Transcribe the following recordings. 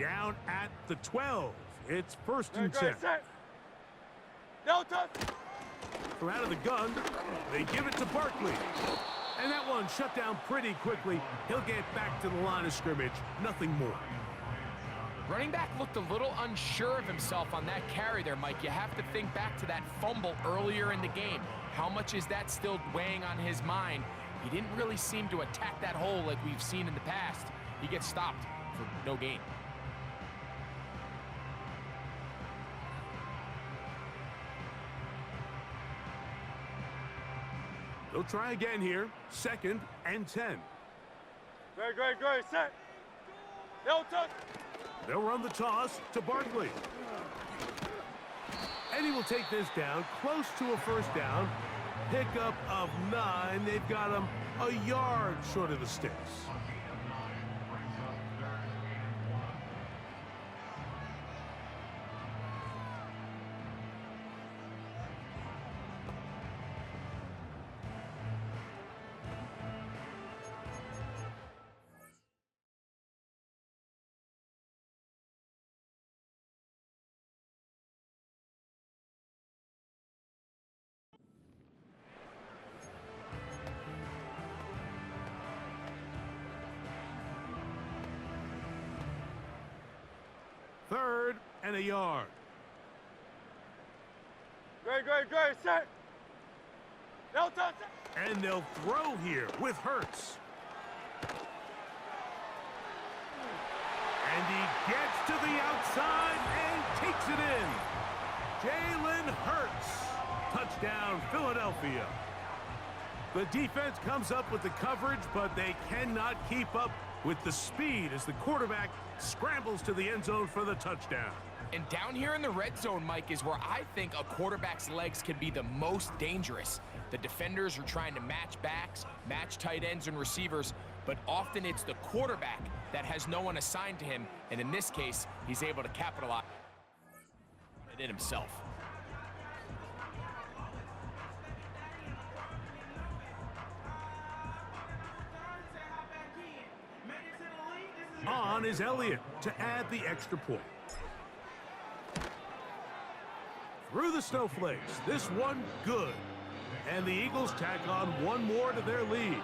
Down at the 12. It's 1st and 10. No touch. From out of the gun, they give it to Barkley. And that one shut down pretty quickly. He'll get back to the line of scrimmage. Nothing more. Running back looked a little unsure of himself on that carry there, Mike. You have to think back to that fumble earlier in the game. How much is that still weighing on his mind? He didn't really seem to attack that hole like we've seen in the past. He gets stopped for no gain. They'll try again here. 2nd and 10. Great, set. No touch. They'll run the toss to Barkley. And he will take this down, close to a 1st down. Pickup of 9. They've got him a yard short of the sticks. Third and a yard. Great, set. No touch. And they'll throw here with Hurts. And he gets to the outside and takes it in. Jalen Hurts. Touchdown, Philadelphia. The defense comes up with the coverage, but they cannot keep up with the speed as the quarterback scrambles to the end zone for the touchdown. And down here in the red zone, Mike, is where I think a quarterback's legs can be the most dangerous. The defenders are trying to match backs, match tight ends and receivers, but often it's the quarterback that has no one assigned to him, and in this case, he's able to capitalize it himself. On is Elliott to add the extra point. Through the snowflakes, this one good. And the Eagles tack on one more to their lead.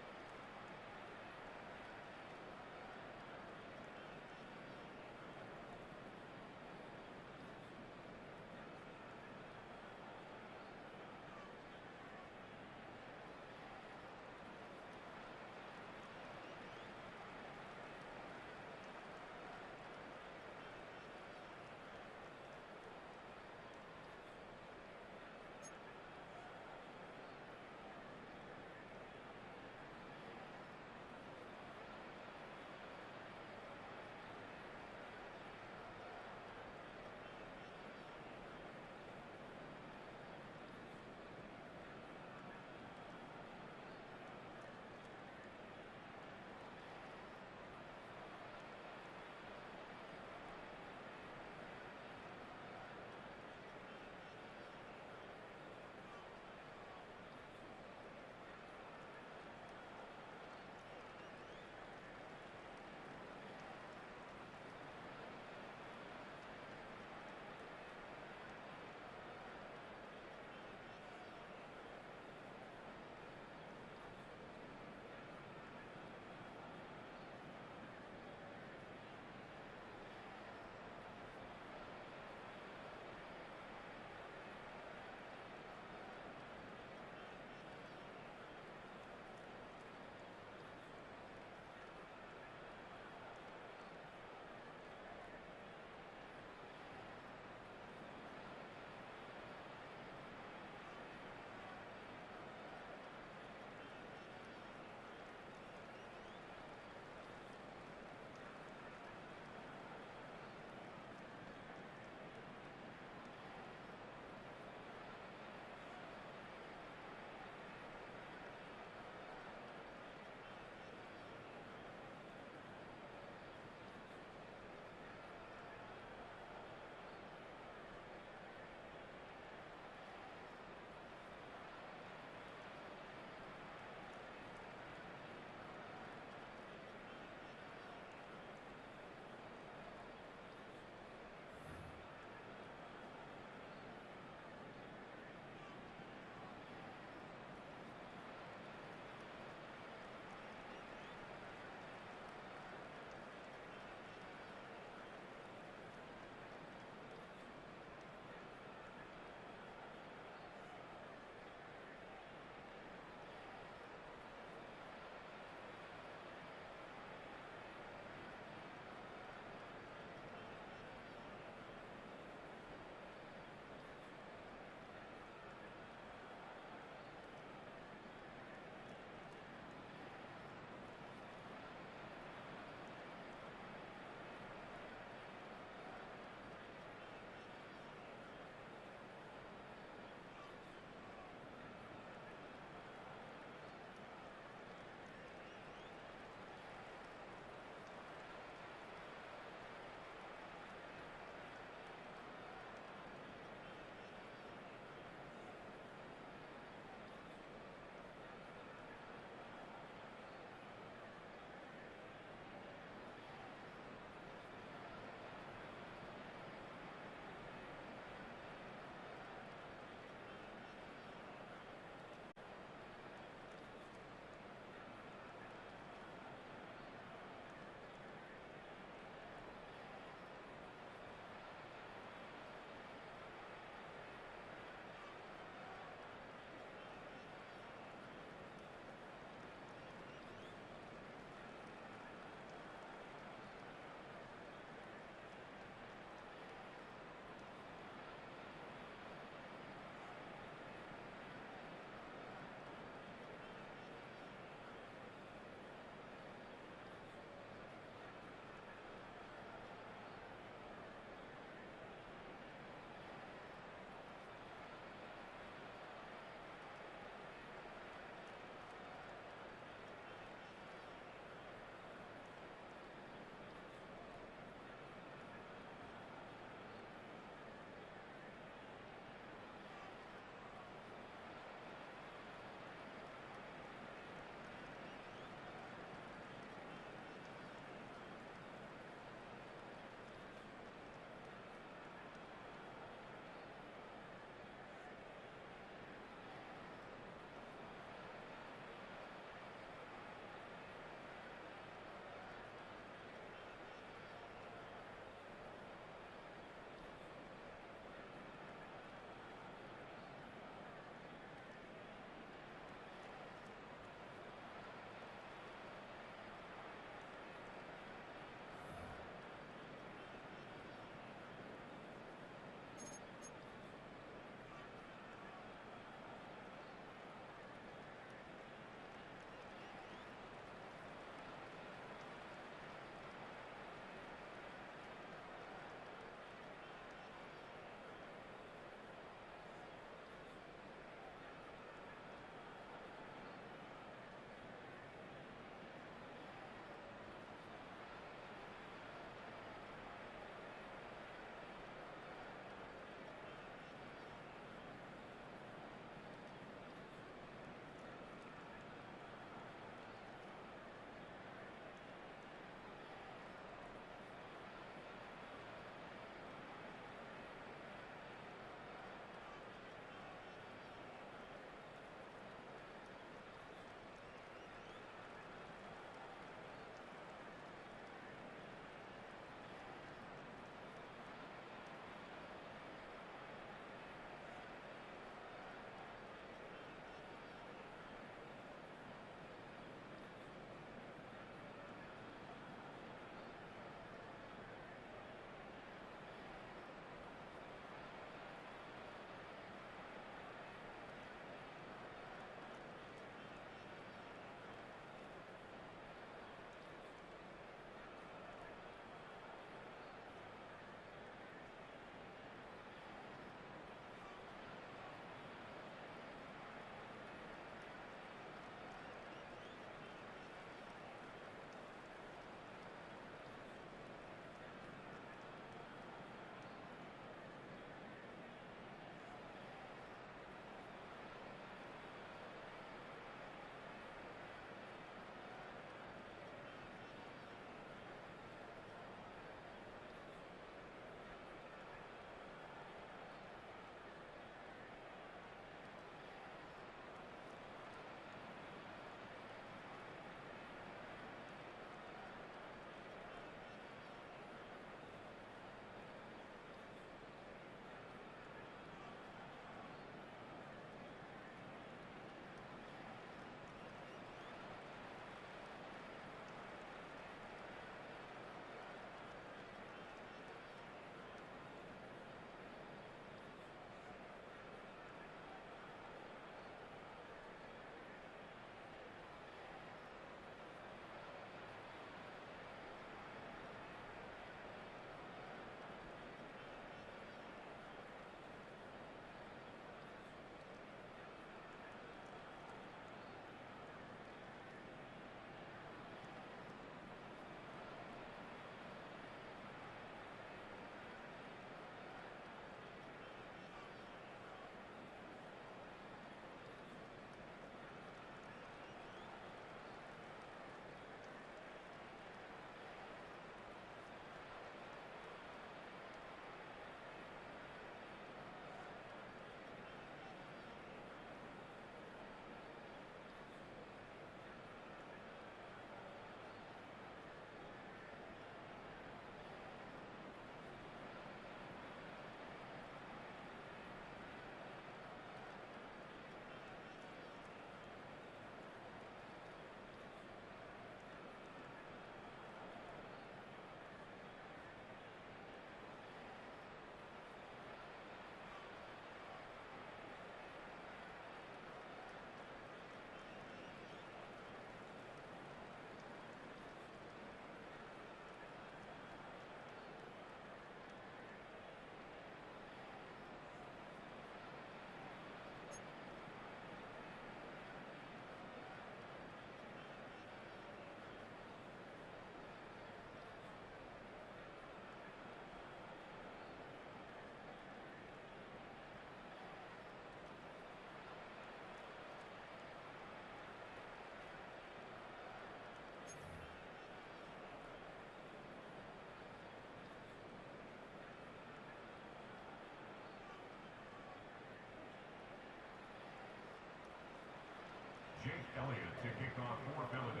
Elliott to kick off for Philadelphia.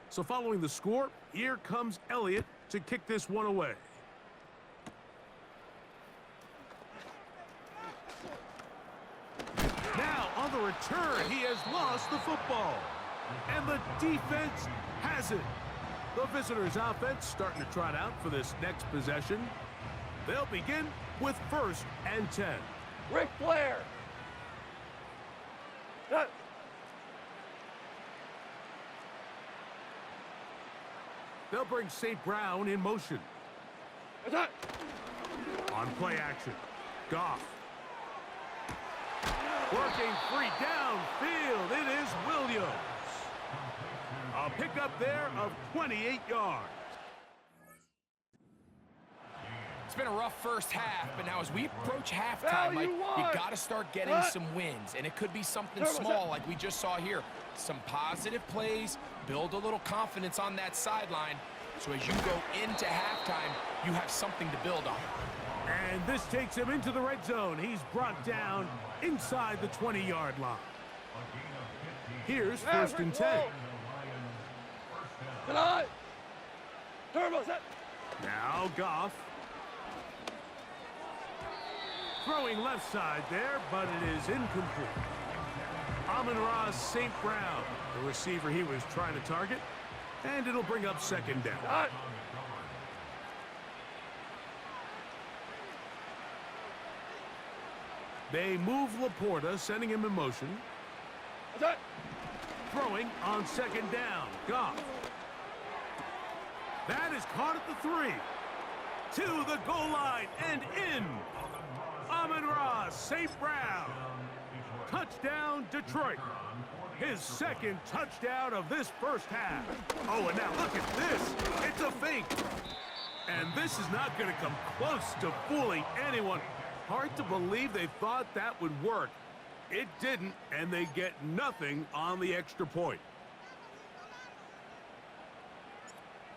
So following the score, here comes Elliott to kick this one away. Now on the return, he has lost the football. And the defense has it. The visitors' offense starting to trot out for this next possession. They'll begin with 1st and 10. Ric Flair. They'll bring St. Brown in motion. On play action, Goff. Working free downfield, it is Williams. A pickup there of 28 yards. It's been a rough first half, but now as we approach halftime, Mike, you got to start getting some wins, and it could be something small like we just saw here. Some positive plays, build a little confidence on that sideline, so as you go into halftime, you have something to build on. And this takes him into the red zone. He's brought down inside the 20-yard line. A gain of 15. Here's first and 10. Tonight. Turbo set. Now Goff. Throwing left side there, but it is incomplete. Amon-Ra St. Brown, the receiver he was trying to target, and it'll bring up second down. Tonight. They move Laporta, sending him in motion. Tonight. Throwing on second down. Goff. That is caught at the 3. To the goal line and in. Amon-Ra St. Brown. Touchdown, Detroit. His second touchdown of this first half. Oh, and now look at this. It's a fake. And this is not going to come close to fooling anyone. Hard to believe they thought that would work. It didn't, and they get nothing on the extra point.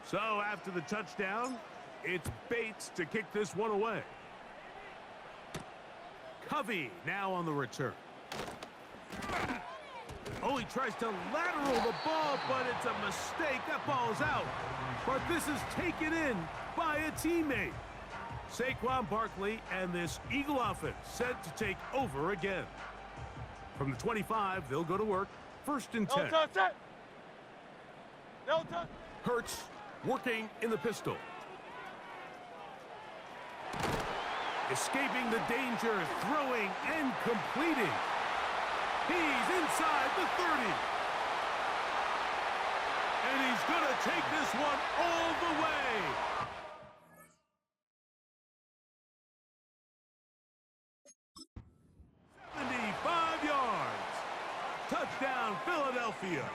So after the touchdown, it's Bates to kick this one away. Covey now on the return. Oh, he tries to lateral the ball, but it's a mistake. That ball's out. But this is taken in by a teammate. Saquon Barkley and this Eagle offense set to take over again. From the 25, they'll go to work. First and 10. No touch set. No touch. Hurts working in the pistol. Escaping the danger, throwing and completing. He's inside the 30. And he's going to take this one all the way. Touchdown, Philadelphia.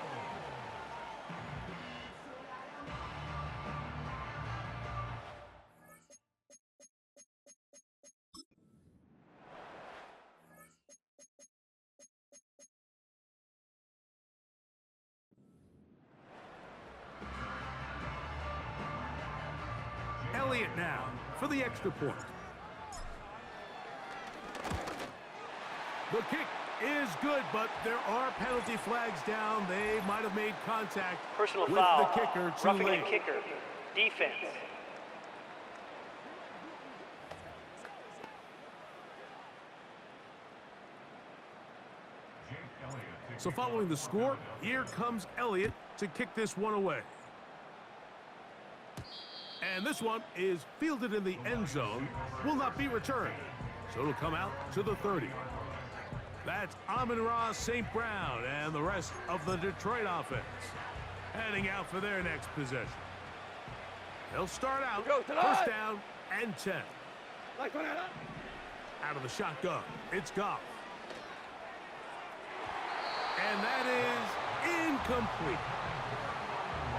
Elliott now for the extra point. The kick is good, but there are penalty flags down. They might have made contact Personal with foul. the kicker too Roughing late. the kicker. Defense. So following the score, here comes Elliott to kick this one away. And this one is fielded in the end zone, will not be returned. So it'll come out to the 30. That's Amon-Ra St. Brown and the rest of the Detroit offense heading out for their next possession. They'll start out first down and 10. Out of the shotgun, it's Goff. And that is incomplete.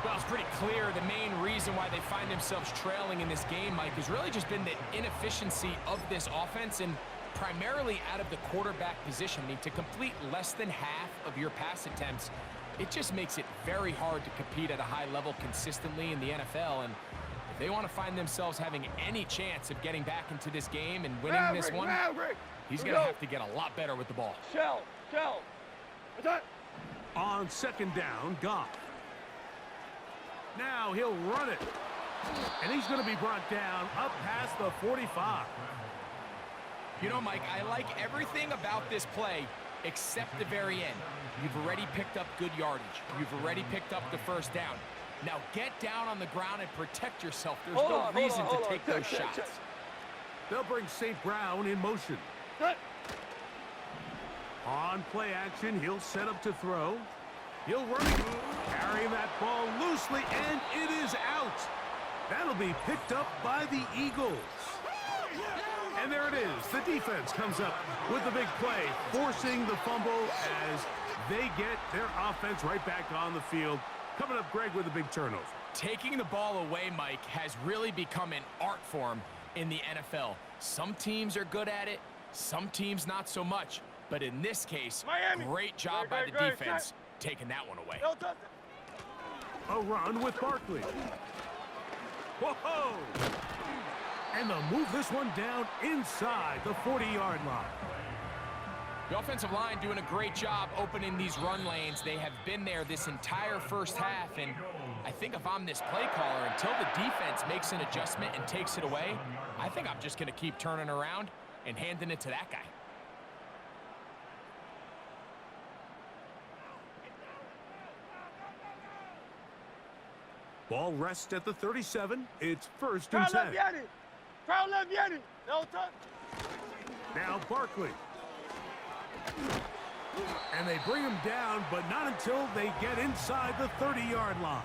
Well, it's pretty clear the main reason why they find themselves trailing in this game, Mike, has really just been the inefficiency of this offense and primarily out of the quarterback position. I mean, to complete less than half of your pass attempts, it just makes it very hard to compete at a high level consistently in the NFL. And if they want to find themselves having any chance of getting back into this game and winning this one, he's going to have to get a lot better with the ball. Shell. On second down, Goff. Now he'll run it. And he's going to be brought down up past the 45. You know, Mike, I like everything about this play except the very end. You've already picked up good yardage. You've already picked up the first down. Now get down on the ground and protect yourself. There's no reason to take those shots. They'll bring St. Brown in motion. On play action, he'll set up to throw. He'll run it, carrying that ball loosely, and it is out. That'll be picked up by the Eagles. And there it is. The defense comes up with the big play, forcing the fumble as they get their offense right back on the field. Coming up, Greg, with a big turnover. Taking the ball away, Mike, has really become an art form in the NFL. Some teams are good at it, some teams not so much. But in this case, great job by the defense taking that one away. A run with Barkley. Whoa! And they'll move this one down inside the 40-yard line. The offensive line doing a great job opening these run lanes. They have been there this entire first half, and I think if I'm this play caller, until the defense makes an adjustment and takes it away, I think I'm just going to keep turning around and handing it to that guy. Ball rests at the 37. It's 1st and 10. Crowd left, Yanni. No touch. Now Barkley. And they bring him down, but not until they get inside the 30-yard line.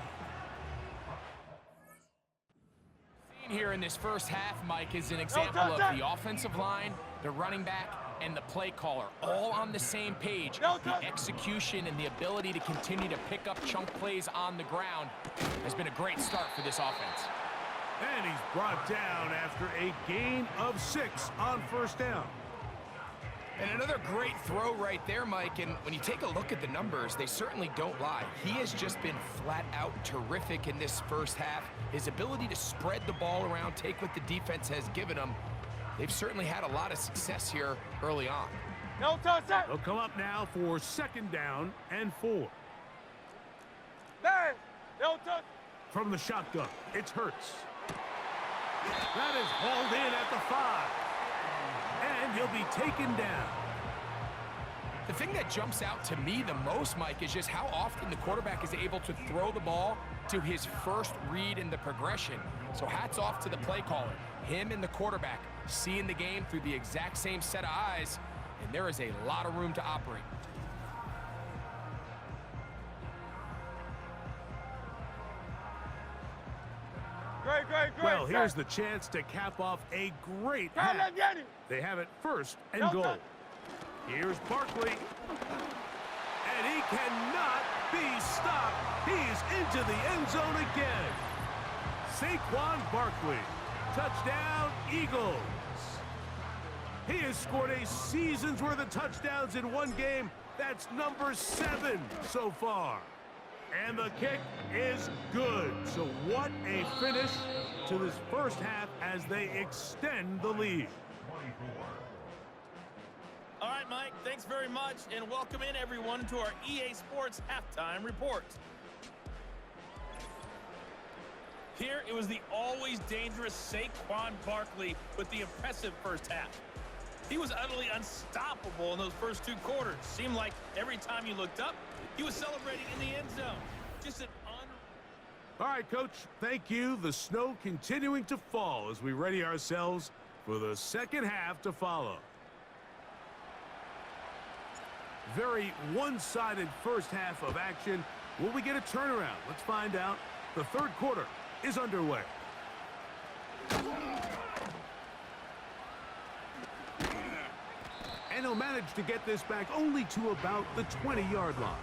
Here in this first half, Mike, is an example of the offensive line, the running back, and the play caller all on the same page. The execution and the ability to continue to pick up chunk plays on the ground has been a great start for this offense. And he's brought down after a gain of 6 on 1st down. And another great throw right there, Mike, and when you take a look at the numbers, they certainly don't lie. He has just been flat out terrific in this first half. His ability to spread the ball around, take what the defense has given him, they've certainly had a lot of success here early on. No touch, sir. They'll come up now for 2nd down and 4. Man, no touch. From the shotgun, it's Hurts. That is hauled in at the 5. And he'll be taken down. The thing that jumps out to me the most, Mike, is just how often the quarterback is able to throw the ball to his first read in the progression. So hats off to the play caller. Him and the quarterback seeing the game through the exact same set of eyes, and there is a lot of room to operate. Great. Well, here's the chance to cap off a great half. They have it 1st and goal. Here's Barkley. And he cannot be stopped. He's into the end zone again. Saquon Barkley. Touchdown, Eagles. He has scored a season's worth of touchdowns in one game. That's number 7 so far. And the kick is good. So what a finish to this first half as they extend the lead. All right, Mike, thanks very much, and welcome in, everyone, to our EA Sports Halftime Report. Here, it was the always dangerous Saquon Barkley with the impressive first half. He was utterly unstoppable in those first 2 quarters. Seemed like every time you looked up, he was celebrating in the end zone. Just an All right, Coach, thank you. The snow continuing to fall as we ready ourselves for the second half to follow. Very one-sided first half of action. Will we get a turnaround? Let's find out. The 3rd quarter is underway. And he'll manage to get this back only to about the 20-yard line.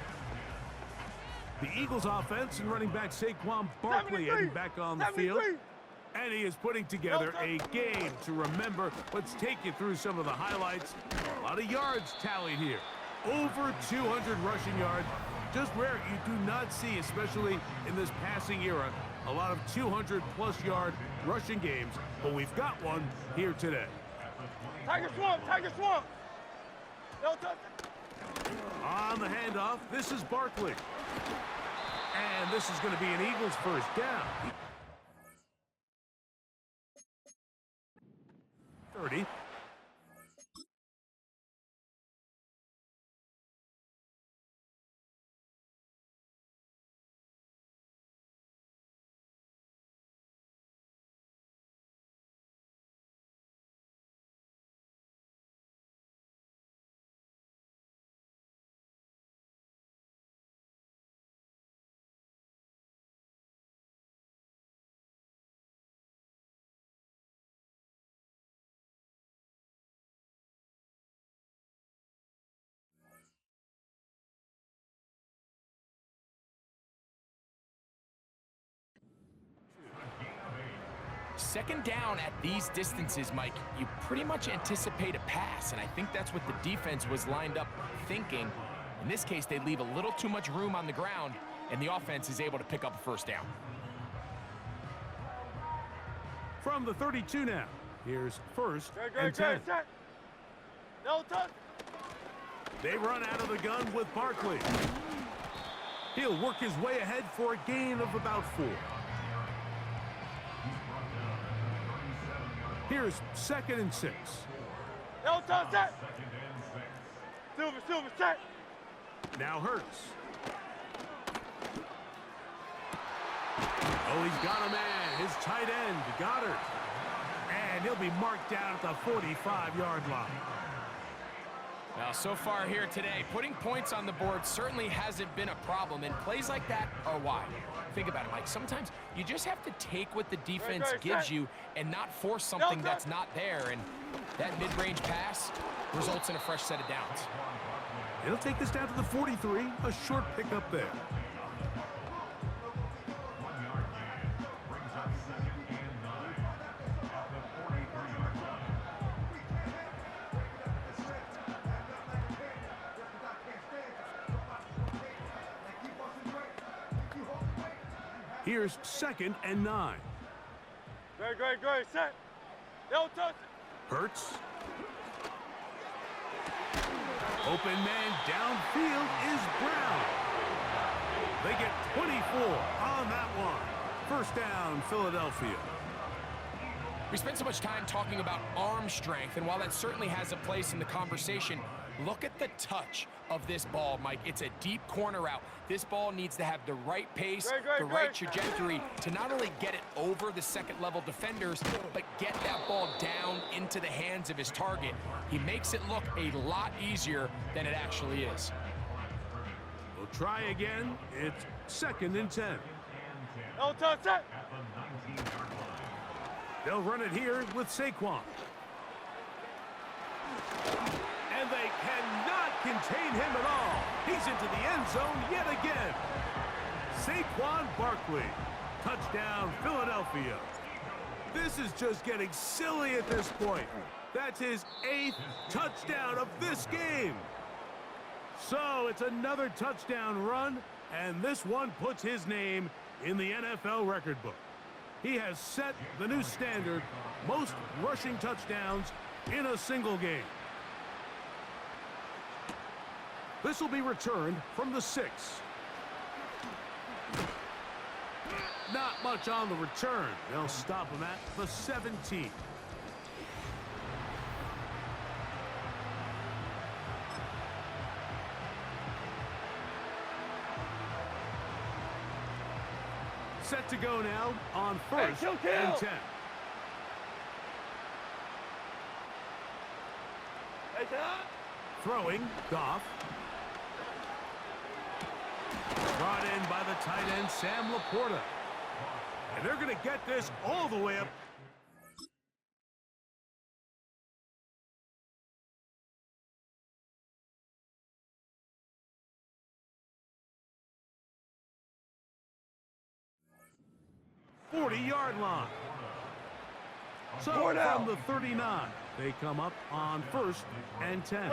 The Eagles offense and running back Saquon Barkley heading back on the field. And he is putting together a game to remember. Let's take you through some of the highlights. A lot of yards tallied here. Over 200 rushing yards. Just rare you do not see, especially in this passing era, a lot of 200-plus yard rushing games. But we've got one here today. Tiger Swamp. No touch. On the handoff, this is Barkley. And this is going to be an Eagles first down. 30. Second down at these distances, Mike, you pretty much anticipate a pass, and I think that's what the defense was lined up thinking. In this case, they leave a little too much room on the ground, and the offense is able to pick up a first down. From the 32 now, here's 1st and 10. No touch. They run out of the gun with Barkley. He'll work his way ahead for a gain of about 4. Here's 2nd and 6. No touch set. Silver, set. Now Hurts. Oh, he's got a man. His tight end, Goddard. And he'll be marked down at the 45-yard line. Now, so far here today, putting points on the board certainly hasn't been a problem, and plays like that are why. Think about it, Mike. Sometimes you just have to take what the defense gives you and not force something that's not there, and that mid-range pass results in a fresh set of downs. He'll take this down to the 43, a short pickup there. Here's 2nd and 9. Great, set. No touch it. Hurts. Open man downfield is Brown. They get 24 on that one. 1st down, Philadelphia. We spent so much time talking about arm strength, and while that certainly has a place in the conversation, look at the touch of this ball, Mike. It's a deep corner route. This ball needs to have the right pace, the right trajectory to not only get it over the second-level defenders, but get that ball down into the hands of his target. He makes it look a lot easier than it actually is. We'll try again. It's 2nd and 10. No touch set. They'll run it here with Saquon. And they cannot contain him at all. He's into the end zone yet again. Saquon Barkley. Touchdown, Philadelphia. This is just getting silly at this point. That's his 8th touchdown of this game. So it's another touchdown run, and this one puts his name in the NFL record book. He has set the new standard, most rushing touchdowns in a single game. This will be returned from the 6. Not much on the return. They'll stop him at the 17. Set to go now on 1st and 10. Throwing, Goff. Brought in by the tight end, Sam Laporta. And they're going to get this all the way up. Yard line. So from the 39, they come up on 1st and 10.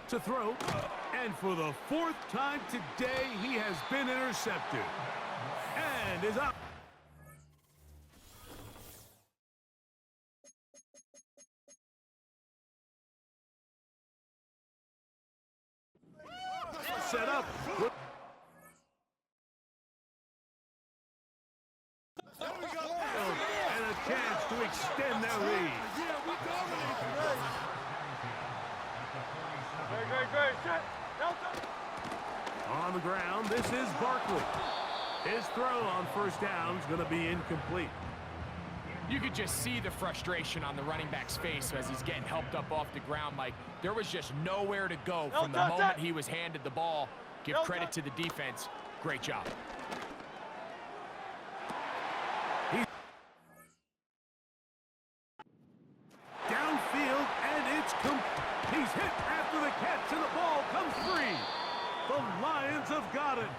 To throw, and for the 4th time today, he has been intercepted. And is out. Set up. And a chance to extend their lead. Great. On the ground, this is Barkley. His throw on 1st down is going to be incomplete. You could just see the frustration on the running back's face as he's getting helped up off the ground, Mike. There was just nowhere to go from the moment he was handed the ball. Give credit to the defense. Great job. Downfield, and it's he's hit after the catch, and the ball comes free. The Lions have got it.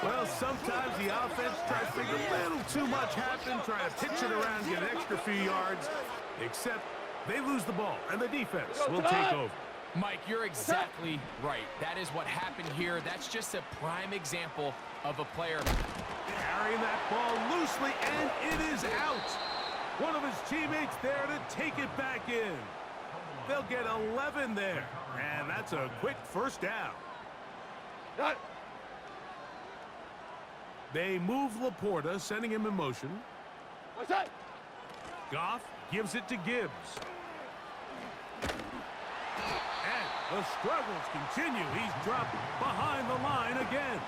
Well, sometimes the offense tries to make a little too much happen, try to pitch it around, get an extra few yards, except they lose the ball, and the defense will take over. Mike, you're exactly right. That is what happened here. That's just a prime example of a player carrying that ball loosely, and it is out. One of his teammates there to take it back in. They'll get 11 there, and that's a quick first down. They move Laporta, sending him in motion. Goff gives it to Gibbs. And the struggles continue. He's dropped behind the line again.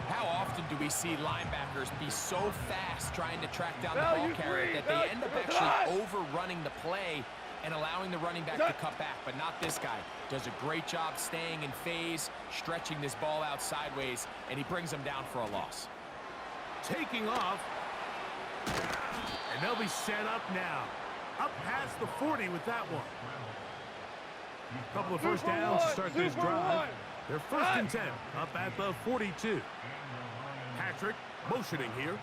How often do we see linebackers be so fast trying to track down the ball carrier that they end up actually overrunning the play and allowing the running back to cut back? But not this guy. Does a great job staying in phase, stretching this ball out sideways, and he brings them down for a loss. Taking off. And they'll be set up now. Up past the 40 with that one. A couple of first downs to start this drive. They're first and 10, up at the 42. Patrick motioning here.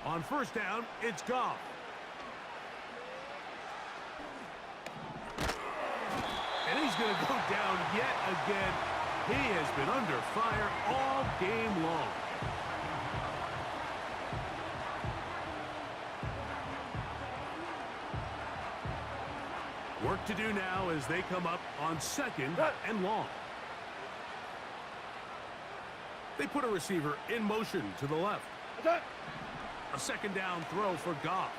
On first down, it's Goff. And he's going to go down yet again. He has been under fire all game long. Work to do now as they come up on second and long. They put a receiver in motion to the left. A second down throw for Goff.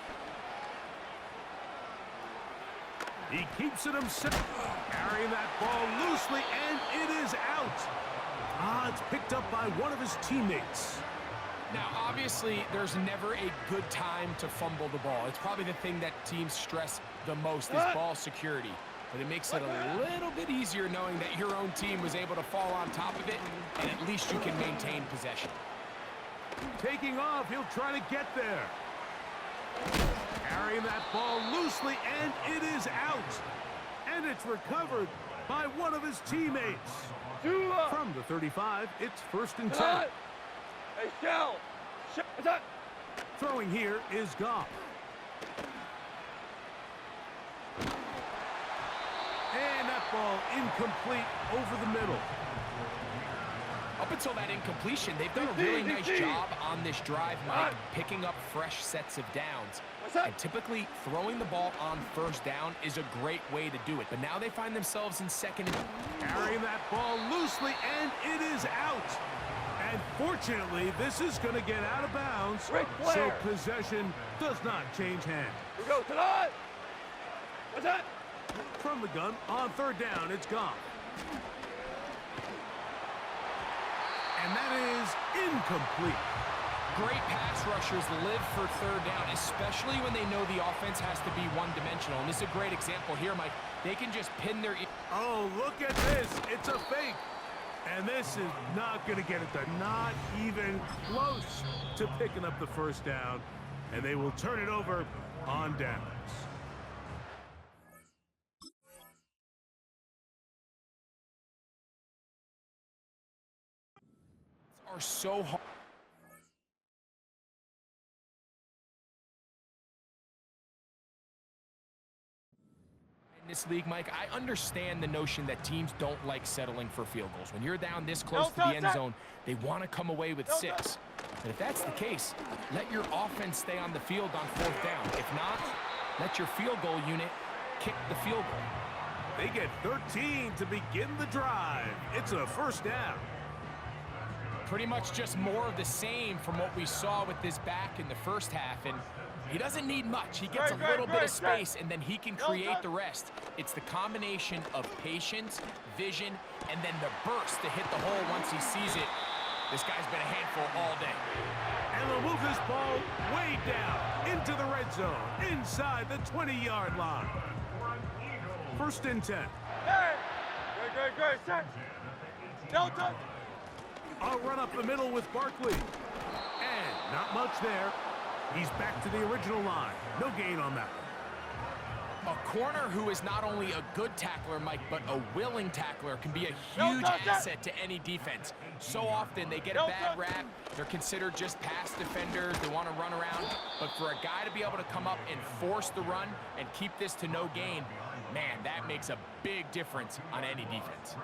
He keeps it himself, carrying that ball loosely, and it is out. It's picked up by one of his teammates. Now, obviously, there's never a good time to fumble the ball. It's probably the thing that teams stress the most is ball security. But it makes it a little bit easier knowing that your own team was able to fall on top of it, and at least you can maintain possession. Taking off, he'll try to get there. Carrying that ball loosely, and it is out. And it's recovered by one of his teammates. From the 35, it's first and 10. Throwing here is Goff. And that ball incomplete over the middle. Up until that incompletion, they've done a really nice job on this drive, Mike, picking up fresh sets of downs. And typically, throwing the ball on first down is a great way to do it. But now they find themselves in second. Carrying that ball loosely, and it is out. And fortunately, this is going to get out of bounds, so possession does not change hands. We go tonight. What's that? From the gun, on third down, it's Goff. And that is incomplete. Great pass rushers live for third down, especially when they know the offense has to be one-dimensional. And this is a great example here, Mike. They can just pin their... Oh, look at this. It's a fake. And this is not going to get it done. Not even close to picking up the first down. And they will turn it over on downs. Are so hard. In this league, Mike, I understand the notion that teams don't like settling for field goals. When you're down this close to the end zone, they want to come away with 6. But if that's the case, let your offense stay on the field on fourth down. If not, let your field goal unit kick the field goal. They get 13 to begin the drive. It's a first down. Pretty much just more of the same from what we saw with this back in the first half, and he doesn't need much. He gets a little bit of space, and then he can create the rest. It's the combination of patience, vision, and then the burst to hit the hole once he sees it. This guy's been a handful all day. And they'll move this ball way down into the red zone, inside the 20-yard line. First and 10. Hey! Great, set. Delta. A run up the middle with Barkley. And not much there. He's back to the original line. No gain on that one. A corner who is not only a good tackler, Mike, but a willing tackler can be a huge asset to any defense. So often they get a bad rap. They're considered just pass defenders. They want to run around. But for a guy to be able to come up and force the run and keep this to no gain, man, that makes a big difference on any defense.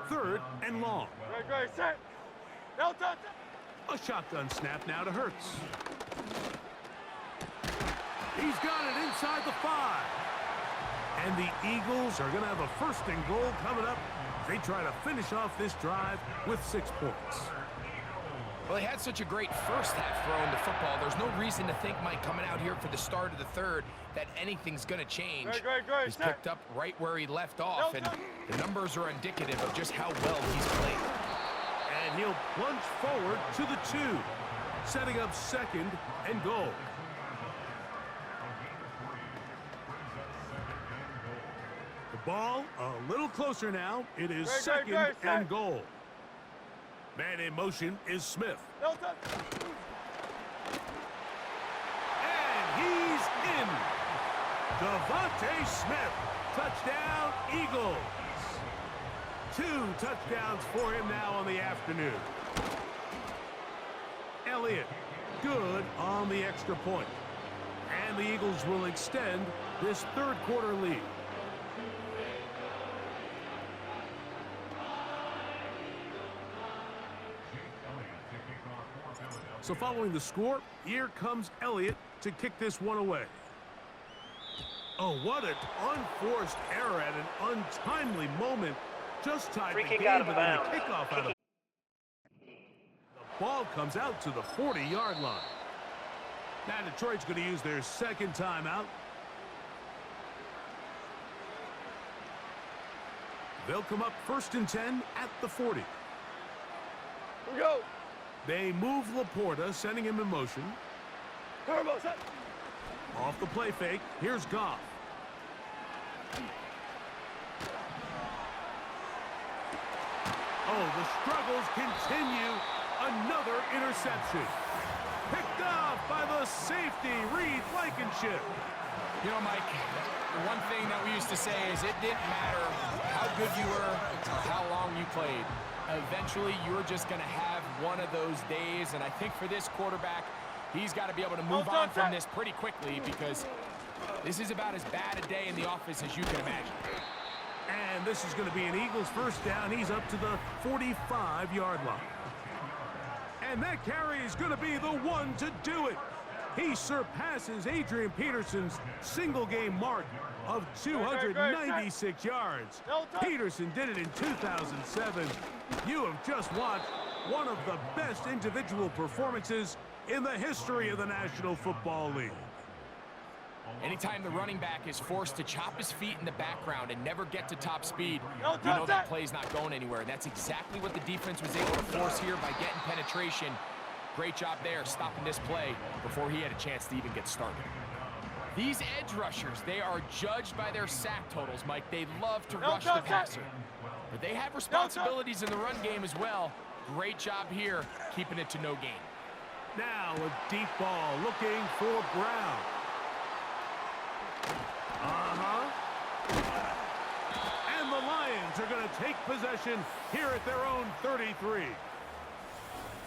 3rd and long. Great, set. No touch. A shotgun snap now to Hurts. He's got it inside the 5. And the Eagles are going to have a 1st and goal coming up. They try to finish off this drive with 6 points. Well, he had such a great first half throwing the football. There's no reason to think, Mike, coming out here for the start of the 3rd, that anything's going to change. Great, He's picked up right where he left off, and the numbers are indicative of just how well he's played. And he'll plunge forward to the 2, setting up 2nd and goal. The ball a little closer now. It is 2nd and goal. Man in motion is Smith. No touch. And he's in. Devontae Smith. Touchdown, Eagles. 2 touchdowns for him now on the afternoon. Elliott, good on the extra point. And the Eagles will extend this 3rd quarter lead. So following the score, here comes Elliott to kick this one away. Oh, what an unforced error at an untimely moment. Just tied the game, but then the kickoff out of the ball comes out to the 40-yard line. Now Detroit's going to use their 2nd timeout. They'll come up 1st and 10 at the 40. Here we go. They move Laporta, sending him in motion. Turbo set. Off the play fake, here's Goff. Oh, the struggles continue. Another interception. Picked off by the safety, Reed Blankenship. You know, Mike, the one thing that we used to say is it didn't matter how good you were or how long you played. Eventually, you're just going to have one of those days, and I think for this quarterback, he's got to be able to move on from this pretty quickly because this is about as bad a day in the office as you can imagine. And this is going to be an Eagles 1st down. He's up to the 45-yard line. And that carry is going to be the one to do it. He surpasses Adrian Peterson's single-game mark of 296 yards. Peterson did it in 2007. You have just watched one of the best individual performances in the history of the National Football League. Anytime the running back is forced to chop his feet in the background and never get to top speed, you know that play's not going anywhere. And that's exactly what the defense was able to force here by getting penetration. Great job there, stopping this play before he had a chance to even get started. These edge rushers, they are judged by their sack totals, Mike. They love to rush the passer. But they have responsibilities in the run game as well. Great job here, keeping it to no gain. Now a deep ball looking for Brown. And the Lions are going to take possession here at their own 33.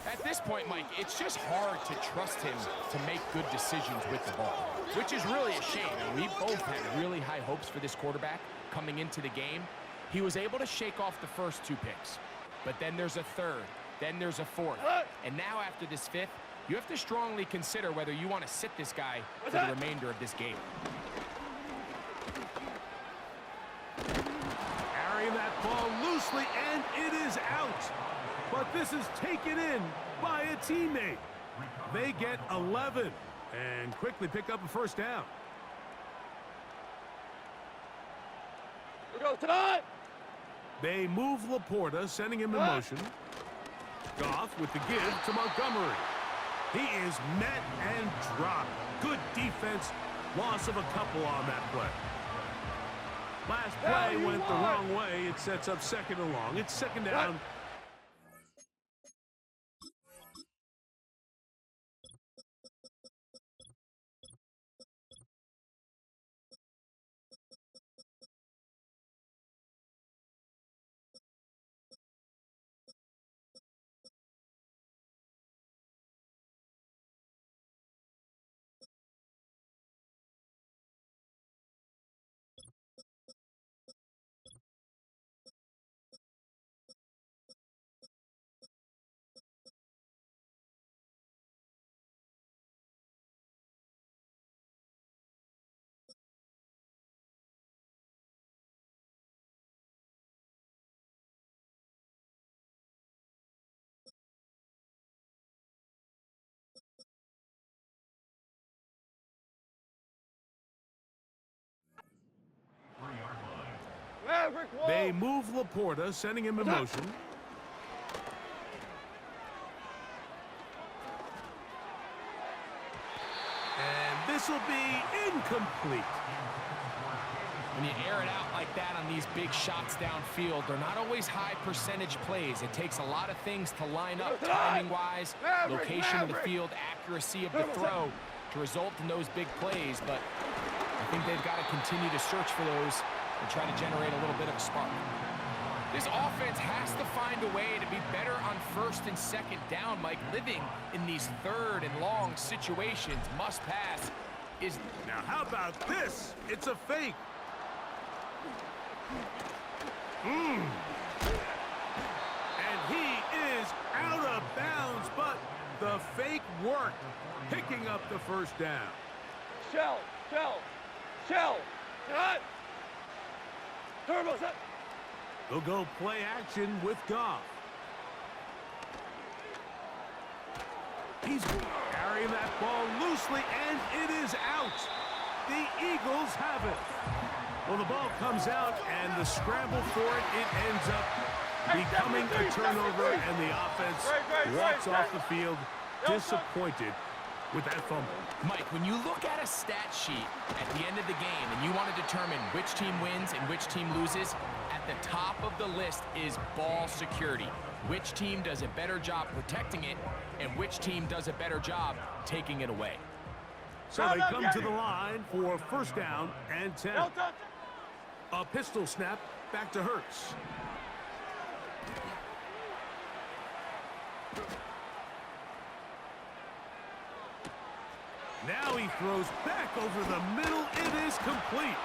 At this point, Mike, it's just hard to trust him to make good decisions with the ball, which is really a shame. And we both had really high hopes for this quarterback coming into the game. He was able to shake off the first 2 picks, but then there's a 3rd, then there's a 4th. And now after this 5th, you have to strongly consider whether you want to sit this guy for the remainder of this game. Carrying that ball loosely, and it is out. But this is taken in by a teammate. They get 11 and quickly pick up a 1st down. Here we go tonight. They move Laporta, sending him in motion. Goff with the give to Montgomery. He is met and dropped. Good defense. Loss of a couple on that play. Last play went the wrong way. It sets up 2nd and long. It's 2nd down. Maverick, whoa. They move Laporta, sending him in motion. And this will be incomplete. When you air it out like that on these big shots downfield, they're not always high percentage plays. It takes a lot of things to line up timing-wise, location of the field, accuracy of the throw to result in those big plays. But I think they've got to continue to search for those and try to generate a little bit of a spark. This offense has to find a way to be better on first and second down, Mike. Living in these third and long situations, must pass is... Now, how about this? It's a fake. And he is out of bounds, but the fake worked, picking up the first down. Shell. Cut. Turbo set. They'll go play action with Goff. He's carrying that ball loosely, and it is out. The Eagles have it. Well, the ball comes out, and the scramble for it, it ends up becoming a turnover, and the offense walks off the field disappointed with that fumble. Mike, when you look at a stat sheet at the end of the game and you want to determine which team wins and which team loses, at the top of the list is ball security. Which team does a better job protecting it, and which team does a better job taking it away. So they come to the line for first down and 10. A pistol snap back to Hurts. Now he throws back over the middle. It is complete.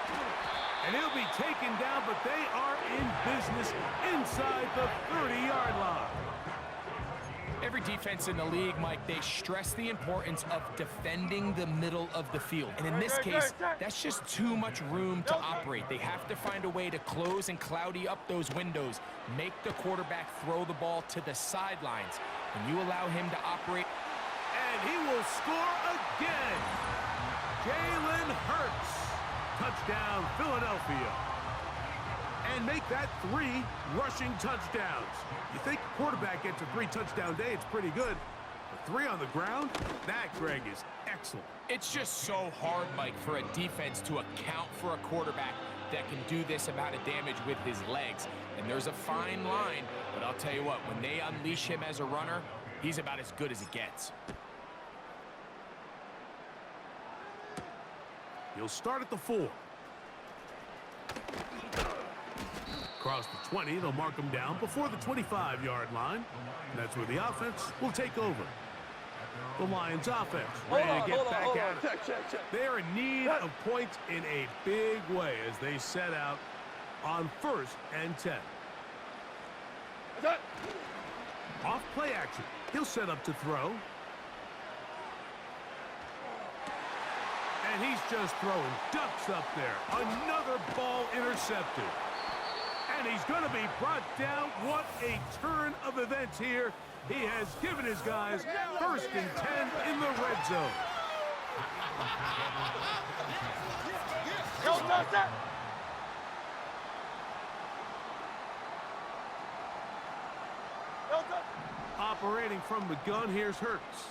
And he'll be taken down, but they are in business inside the 30-yard line. Every defense in the league, Mike, they stress the importance of defending the middle of the field. And in this case, that's just too much room to operate. They have to find a way to close and cloudy up those windows, make the quarterback throw the ball to the sidelines. When you allow him to operate... And he will score again. Jalen Hurts. Touchdown, Philadelphia. And make that 3 rushing touchdowns. You think quarterback gets a 3-touchdown day, it's pretty good. But 3 on the ground? That, Greg, is excellent. It's just so hard, Mike, for a defense to account for a quarterback that can do this amount of damage with his legs. And there's a fine line, but I'll tell you what, when they unleash him as a runner, he's about as good as it gets. He'll start at the 4. Across the 20, they'll mark him down before the 25-yard line. And that's where the offense will take over. The Lions offense ready to get back at it. Check. They are in need of points in a big way as they set out on first and 10. Off play action. He'll set up to throw. And he's just throwing ducks up there. Another ball intercepted. And he's going to be brought down. What a turn of events here. He has given his guys first and 10 in the red zone. Operating from the gun, here's Hurts.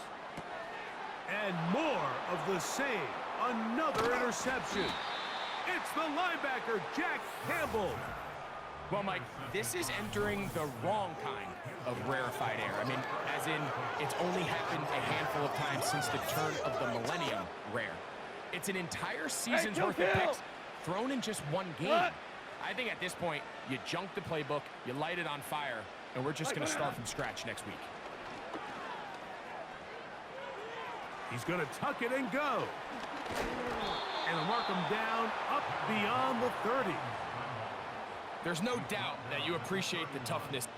And more of the same. Another interception. It's the linebacker, Jack Campbell. Well, Mike, this is entering the wrong kind of rarefied air. I mean, as in, it's only happened a handful of times since the turn of the millennium rare. It's an entire season's worth of picks thrown in just one game. I think at this point, you junk the playbook, you light it on fire, and we're just going to start from scratch next week. He's going to tuck it and go. And they'll mark him down up beyond the 30. There's no doubt that you appreciate the toughness.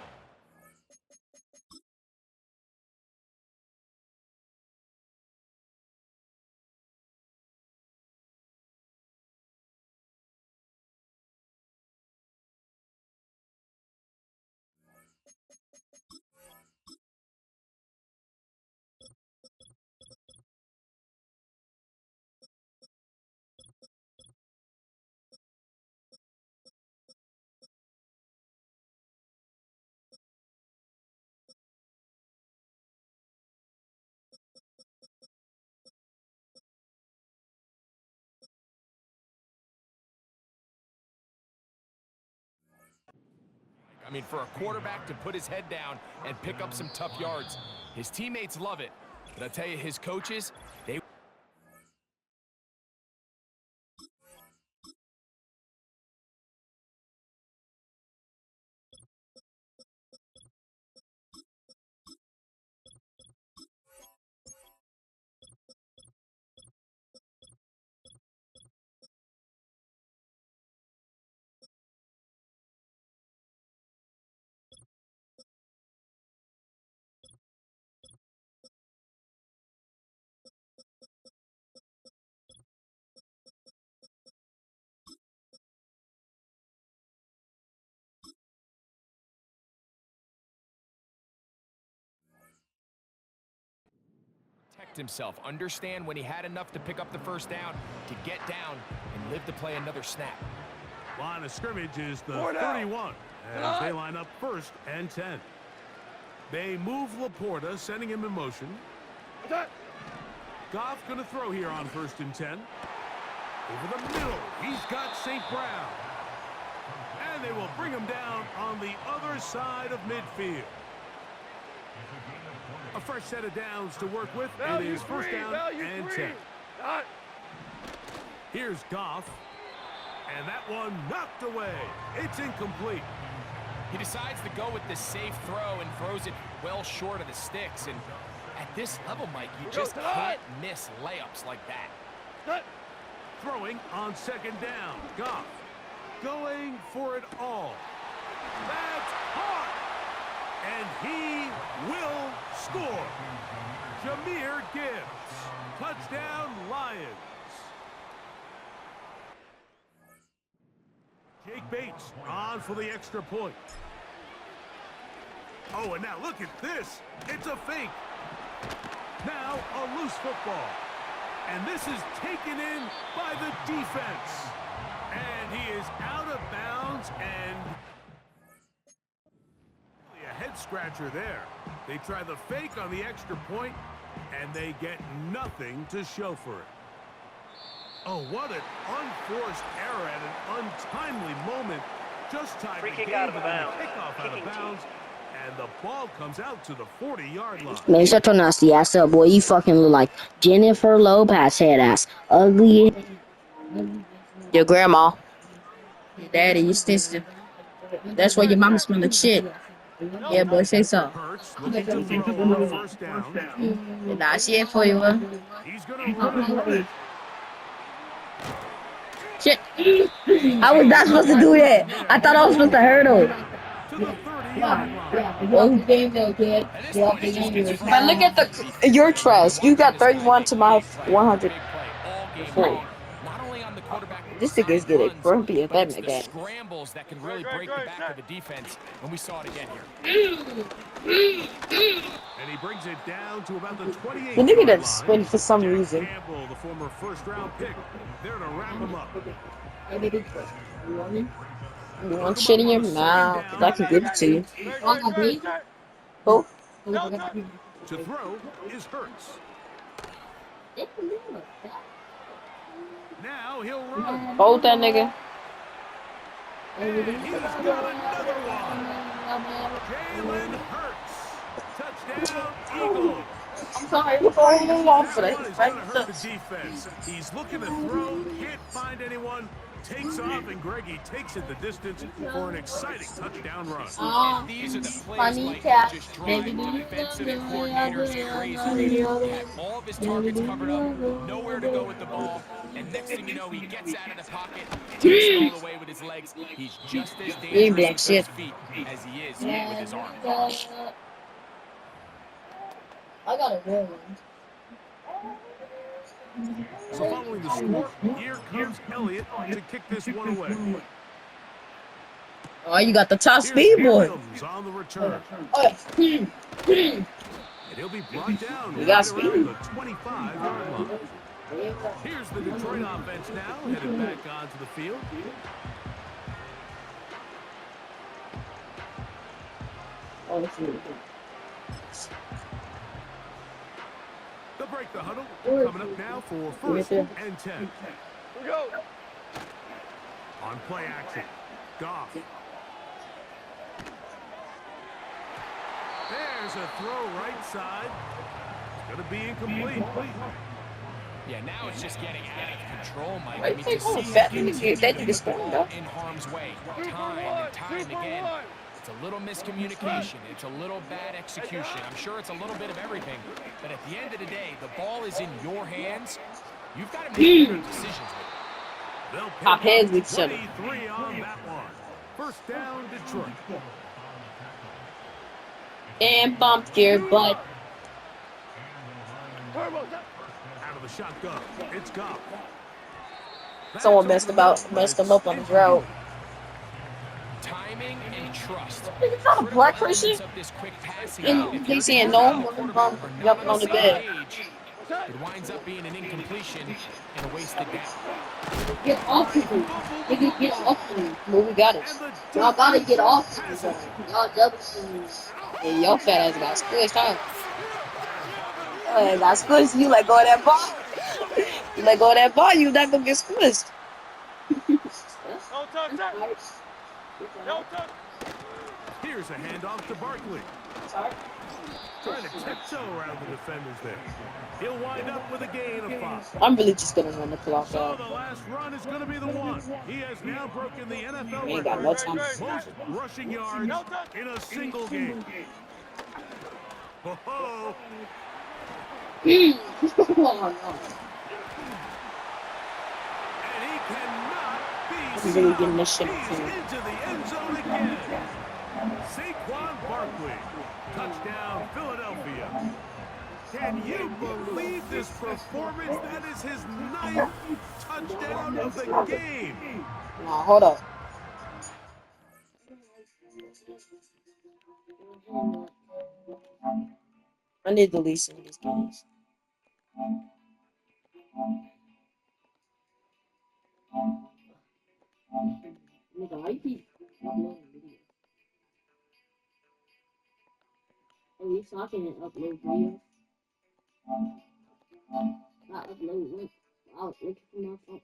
I mean, for a quarterback to put his head down and pick up some tough yards, his teammates love it. But I'll tell you, his coaches, they protect himself, understand when he had enough to pick up the first down, to get down and live to play another snap. Line of scrimmage is the 31 as they line up 1st and 10. They move Laporta, sending him in motion. Goff going to throw here on 1st and 10. Over the middle, he's got St. Brown. And they will bring him down on the other side of midfield. A fresh set of downs to work with. It is 1st down and 10. Here's Goff. And that one knocked away. It's incomplete. He decides to go with the safe throw and throws it well short of the sticks. And at this level, Mike, you just can't miss layups like that. Throwing on 2nd down. Goff going for it all. That's hot. And he will score. Jahmyr Gibbs. Touchdown, Lions. Jake Bates on for the extra point. Oh, and now look at this. It's a fake. Now a loose football. And this is taken in by the defense. And he is out of bounds and a head-scratcher there. They try the fake on the extra point, and they get nothing to show for it. Oh, what an unforced error at an untimely moment. Just tied the game, out of but then bounds. the kickoff out of bounds, and the ball comes out to the 40-yard line. Man, shut your nasty ass up, boy. You fucking look like Jennifer Lopez head ass. Ugly. Your grandma. Your daddy, your sister. That's why your mama smell like shit. Yeah, boy, say so. Hurts looking to throw on 1st down. Nah, shit for you, huh? He's going to run it. Shit. I was not supposed to do that. I thought I was supposed to hurdle. To the 30-yard line. Well, game though, kid. But look at your trash. You got 31 to my 100. This nigga's getting grumpy if that make that. Scrambles that can really break the back of the defense, and we saw it again here. And he brings it down to about the 28. The nigga that spin for some reason. Campbell, the former 1st-round pick, there to wrap him up. You want shit in your mouth, 'cause I can give it to you. Oh. To throw is Hurts. Now he'll run. Hold that nigga. And he's got another one. Jalen Hurts. Touchdown, Eagles. I'm sorry, we're going off for That that. one is going to hurt the defense. He's looking to throw, can't find anyone. Takes off, and Greggy takes it the distance for an exciting touchdown run. And these are the plays like that just drive defensive coordinators crazy. He had all of his targets covered up, nowhere to go with the ball, and next thing you know, he gets out of the pocket, takes it all the way with his legs. He's just as dangerous with his feet as he is with his arms. I got a real one. So following the score, here comes Elliott to kick this one away. Oh, you got the top Here's speed boy. Williams on the return. Oh, And he'll be brought down You got right speed. around the 25-yard line. Here's the Detroit offense now, headed back onto the field. They'll break the huddle. Coming up now for 1st and 10. We go. On play action, Goff. There's a throw right side. It's going to be incomplete. Yeah, now it's just getting out of control, Mike. Why I you mean, think to I'm see fat him nigga continue that to nigga put the scoring, ball though? in harm's way time and time again, it's a little miscommunication. It's a little bad execution. I'm sure it's a little bit of everything. But at the end of the day, the ball is in your hands. You've got to make better decisions with it. They'll Top pick heads up with each other. 23 on that one. First down, Detroit. And bumped your butt. Turbo's up. Out of the shotgun. It's Goff. Someone messed him up on his route. Timing and trust. Is that a black person? Elements of this quick passing And game, if they your saying quarterback no, and bum quarterback are not jumping on the same bed. page, it winds up being an incompletion and a wasted down. Get off of me. Nigga, get off of me. Well, we got it. Y'all gotta get off of me. Y'all double team. Yeah, your fat ass got squished, huh? Your ass got squished. You let go of that ball. You let go of that ball, you not gonna get squished. No touch, sir. No touch. Here's a handoff to Barkley. Trying to tiptoe around the defenders there. He'll wind up with a gain of 5. I'm really just gonna run the clock So out. the last run is going to be the one. He has now broken the NFL We ain't got record. no time. Most rushing yards in a single game. Oh, and he cannot be I'm really getting this shit He's too. into the end zone again. Saquon Barkley. Touchdown, Philadelphia. Can you believe this performance? That is his 9th touchdown of the game. Nah, hold up. I need to delete some of these games. Nigga, why you keep uploading videos? At least I can upload videos. Not upload link. I'll link it from my phone.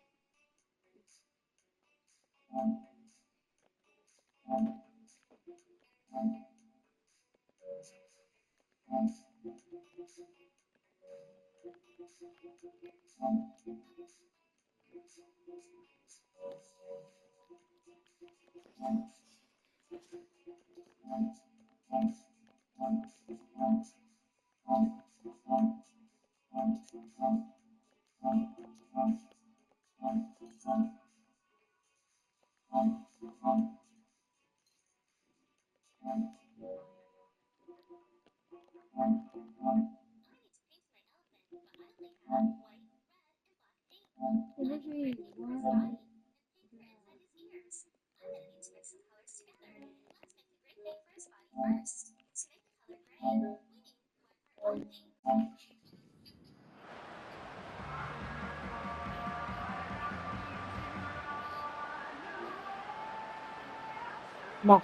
Come on.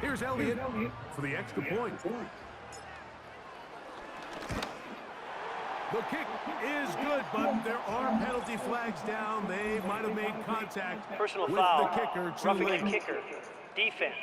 Here's Elliott for the extra point. The kick is good, but there are penalty flags down. They might have made contact Personal with foul. the kicker too Roughing late. the kicker. Defense.